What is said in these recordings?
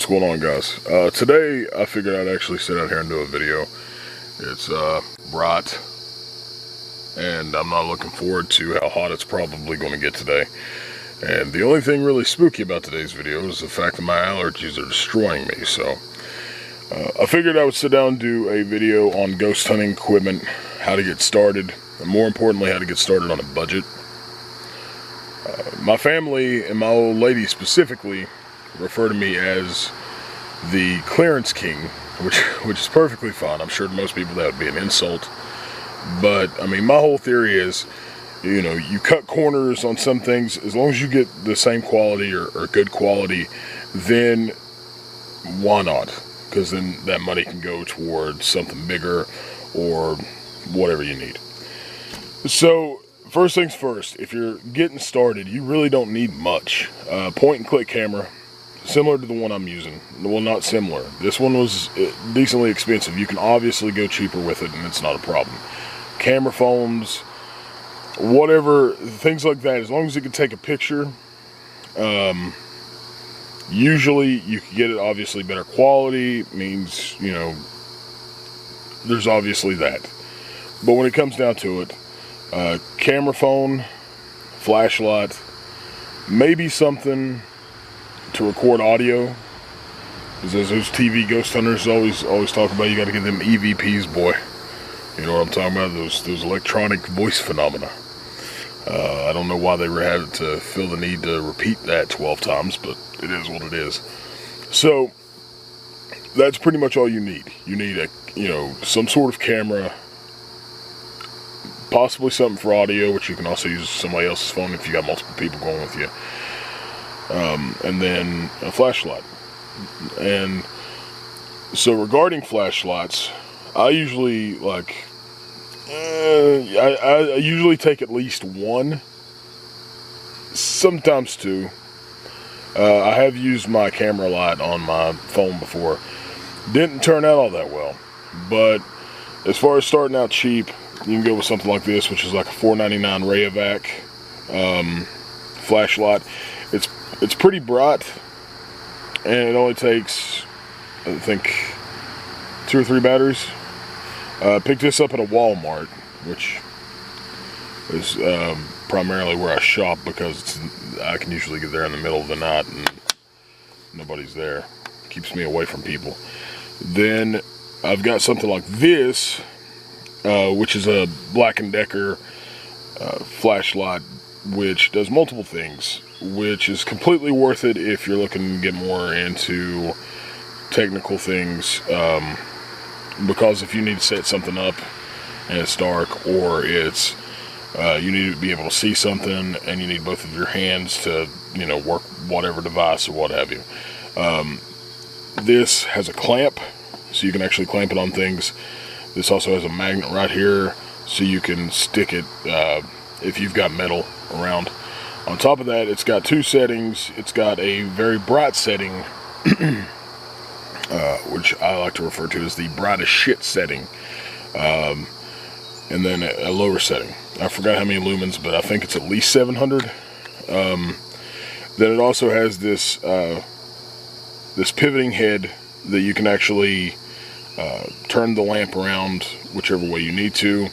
What's going on, guys? Today I figured I'd actually sit out here and do a video. It's bright and I'm not looking forward to how hot it's probably going to get today. And the only thing really spooky about today's video is the fact that my allergies are destroying me. So I figured I would sit down and do a video on ghost hunting equipment, how to get started, and more importantly how to get started on a budget. My family and my old lady specifically refer to me as the clearance king, which is perfectly fine. I'm sure to most people that would be an insult, but I mean, my whole theory is, you know, you cut corners on some things. As long as you get the same quality or good quality, then why not? Because then that money can go towards something bigger or whatever you need. So first things first, if you're getting started, you really don't need much. Point and click camera, similar to the one I'm using. Well, not similar. This one was decently expensive. You can obviously go cheaper with it, and it's not a problem. Camera phones, whatever, things like that, as long as it can take a picture, usually you can get it obviously better quality, means, you know, there's obviously that. But when it comes down to it, camera phone, flashlight, maybe something to record audio, because as those TV ghost hunters always talk about, you got to get them EVPs, boy. You know what I'm talking about? Those electronic voice phenomena. I don't know why they had to feel the need to repeat that 12 times, but it is what it is. So that's pretty much all you need. You need some sort of camera, possibly something for audio, which you can also use somebody else's phone if you got multiple people going with you. And then a flashlight. And so regarding flashlights, I usually I usually take at least one, sometimes two. I have used my camera light on my phone before. Didn't turn out all that well, but as far as starting out cheap, you can go with something like this, which is like a $4.99 Rayovac flashlight. It's pretty bright, and it only takes, I think, 2 or 3 batteries. Picked this up at a Walmart, which is primarily where I shop, because I can usually get there in the middle of the night and nobody's there. Keeps me away from people. Then I've got something like this, which is a Black & Decker flashlight, which does multiple things, which is completely worth it if you're looking to get more into technical things, because if you need to set something up and it's dark, or it's you need to be able to see something and you need both of your hands to, you know, work whatever device or what have you. This has a clamp, so you can actually clamp it on things. This also has a magnet right here, so you can stick it if you've got metal around. On top of that, it's got 2 settings. It's got a very bright setting, which I like to refer to as the brightest shit setting, and then a lower setting. I forgot how many lumens, but I think it's at least 700. Then it also has this this pivoting head that you can actually turn the lamp around whichever way you need to,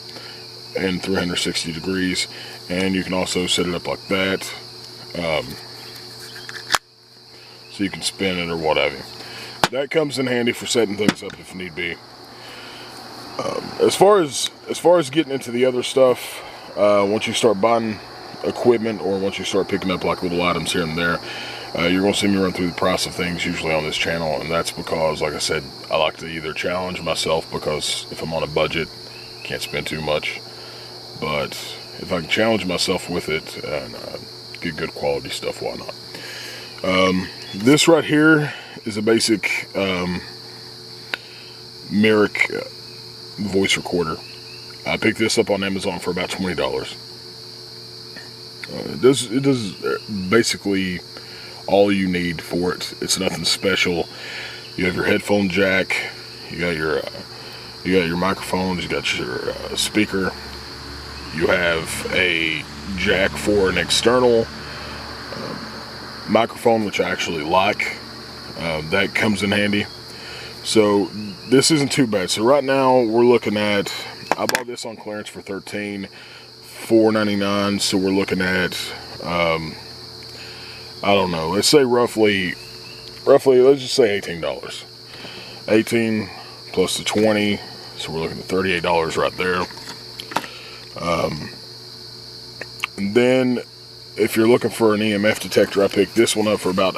in 360 degrees, and you can also set it up like that, so you can spin it or what have you. That comes in handy for setting things up if need be. As far as getting into the other stuff, once you start buying equipment, or once you start picking up like little items here and there, you're going to see me run through the price of things usually on this channel, and that's because, like I said, I like to either challenge myself, because if I'm on a budget, can't spend too much, but if I can challenge myself with it and get good quality stuff, why not? This right here is a basic Merrick voice recorder. I picked this up on Amazon for about $20. It does basically all you need for it. It's nothing special. You have your headphone jack, you got your microphones, you got your speaker, you have a jack for an external microphone, which I actually like. that comes in handy. So this isn't too bad. So right now we're looking at, I bought this on clearance for $13,499. So we're looking at, I don't know, let's say roughly, let's just say $18. 18 plus the 20, so we're looking at $38 right there. And then if you're looking for an EMF detector, I picked this one up for about,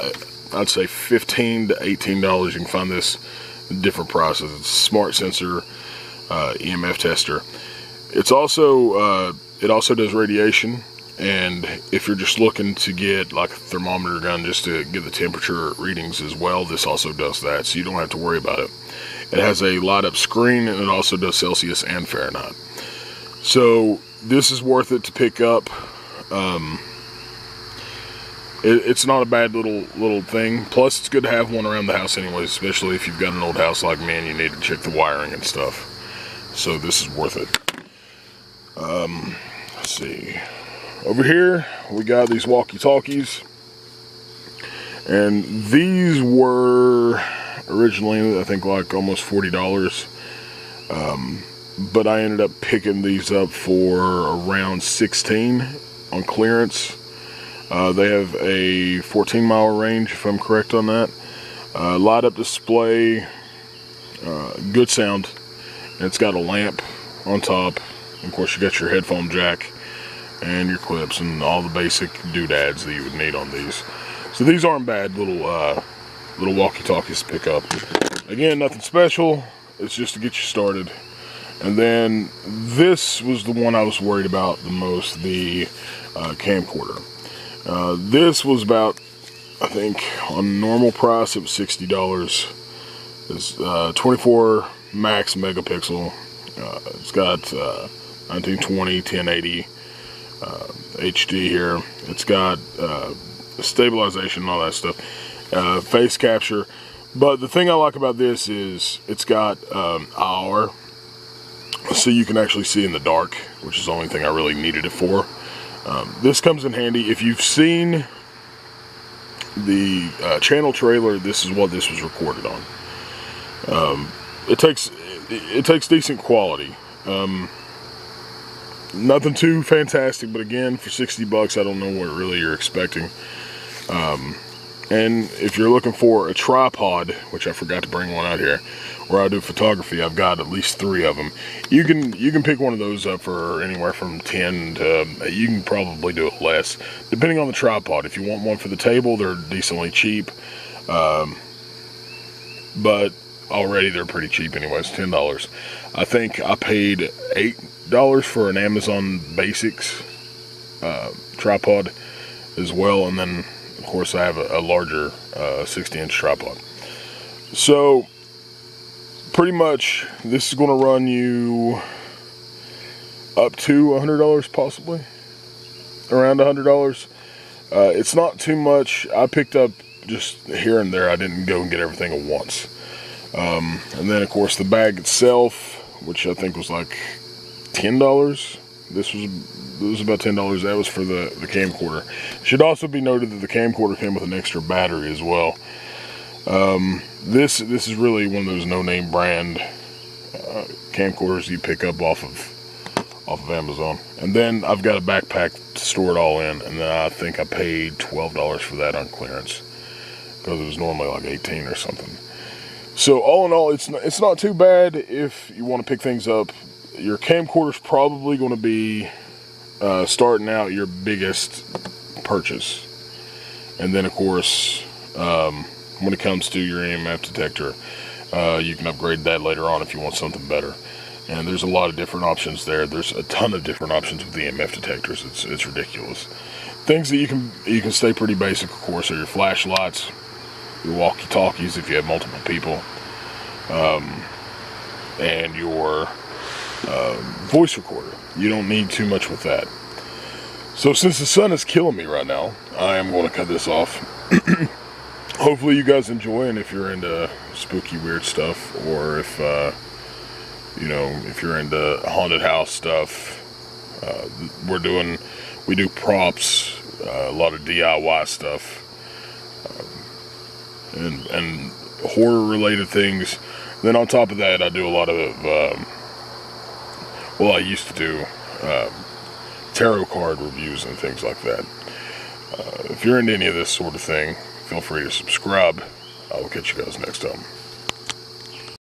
I'd say $15 to $18. You can find this in different prices. It's a smart sensor EMF tester. It's also it also does radiation, and if you're just looking to get like a thermometer gun just to get the temperature readings as well, this also does that, so you don't have to worry about it. It has a light up screen, and it also does Celsius and Fahrenheit. So this is worth it to pick up. It's not a bad little thing. Plus, it's good to have one around the house anyways, especially if you've got an old house like me and you need to check the wiring and stuff. So this is worth it. Let's see. Over here, we got these walkie-talkies. And these were originally, I think, like almost $40. But I ended up picking these up for around $16 on clearance. They have a 14-mile range, if I'm correct on that. Light up display, good sound, and it's got a lamp on top. And of course, you got your headphone jack and your clips and all the basic doodads that you would need on these. So these aren't bad little walkie-talkies to pick up. Again, nothing special. It's just to get you started. And then this was the one I was worried about the most, the camcorder. This was about, I think, on normal price, it was $60. It's 24 max megapixel. It's got 1920, 1080 HD here. It's got stabilization and all that stuff. Face capture. But the thing I like about this is it's got IR, so you can actually see in the dark, which is the only thing I really needed it for. This comes in handy. If you've seen the channel trailer, this is what this was recorded on. It takes decent quality. Nothing too fantastic, but again, for $60, I don't know what really you're expecting. And if you're looking for a tripod, which I forgot to bring one out here, where I do photography, I've got at least 3 of them. You can pick one of those up for anywhere from 10 to, you can probably do it less, depending on the tripod. If you want one for the table, they're decently cheap, but already they're pretty cheap anyways, $10. I think I paid $8 for an Amazon Basics tripod as well, and then of course I have a larger 60-inch tripod. So pretty much this is going to run you up to $100, possibly around $100. It's not too much. I picked up just here and there. I didn't go and get everything at once. And then of course the bag itself, which I think was like $10. This was about $10. That was for the camcorder. It should also be noted that the camcorder came with an extra battery as well. This is really one of those no-name brand camcorders you pick up off of Amazon. And then I've got a backpack to store it all in, and then I think I paid $12 for that on clearance, because it was normally like $18 or something. So all in all, it's not too bad if you want to pick things up. Your camcorder's probably going to be starting out your biggest purchase, and then of course when it comes to your EMF detector, you can upgrade that later on if you want something better. And there's a lot of different options there. There's a ton of different options with EMF detectors. It's ridiculous. Things that you can stay pretty basic, of course, are your flashlights, your walkie-talkies if you have multiple people, and your voice recorder. You don't need too much with that. So since the sun is killing me right now, I am going to cut this off. Hopefully you guys enjoy, and if you're into spooky weird stuff, or if you know, if you're into haunted house stuff, we do props, a lot of DIY stuff. and horror related things. Then on top of that, I do a lot of, well, I used to do tarot card reviews and things like that. If you're into any of this sort of thing, feel free to subscribe. I will catch you guys next time.